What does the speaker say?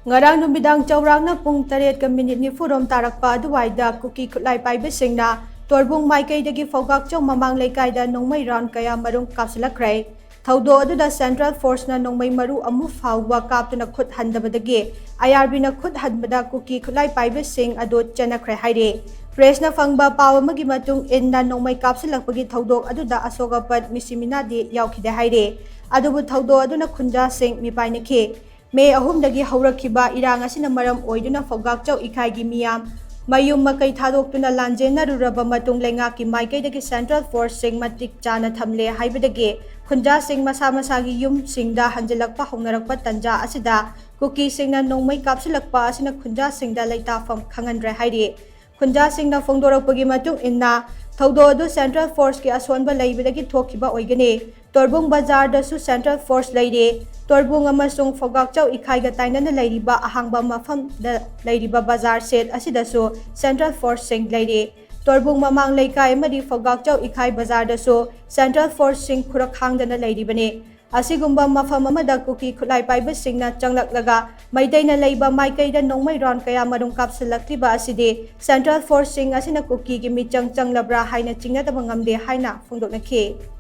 Ngarang numidang chaorakna pung 8:40 tarakpa aduwaida Kuki Khutlai Paiba Shing Torbung Maikeidagi Phougakchao Mamang Leikai Da Nongmei kayamarum Kapsillakhre Thoudok aduda Central Force na Nongmei maru amu faoba kaptuna khut handabagi IRB na khut hanbada Kuki Khutlai Paiba Shing chennakhre hairi Press na fangba pawa magi matung inna Nongmei Kapsillakhpagi Thoudok aduda asogapat misiminadi yaukide hairi adubu Thoudok aduna khunja sing mipainakhi May ahumdagi haurakhiba irang asina maram oiduna Phougakchao ikhai miyam mayum makai Thoudok tuna lanjena ruraba matung lengaki Maikeidagi Central Force sing matik chana thamle haibadagi khunja sing masa masagi yum singda hanjalakpa hongnarakpa tanja asida Kuki singna Nongmei Kapsillakhpa asina khunja singda leitafam khanganre hairi khunja singna phongdorakpagi matung inna Thoudok adu Central Force ki asonba leibadagi thokhiba oigani Torbung Bazar dasu Central Force leire Torbung amasung Phougakchao ikhaiga tainana leiriba ahangba mafam da leiriba bazar set asidasu Central Force sing leire Torbung Mamang Leikai amadi Phougakchao ikhai bazar dasu Central Force sing khurakhangdana leiribane asigumba mafam amada Kuki Khutlai Paiba Shingna changlaklaga maitaina leiba Maikeida Nongmei kayamarum Kapsillakhriba asidi Central Force sing asina Kuki gi michang changlabra haina chingnataba ngamde haina phongdoknakhi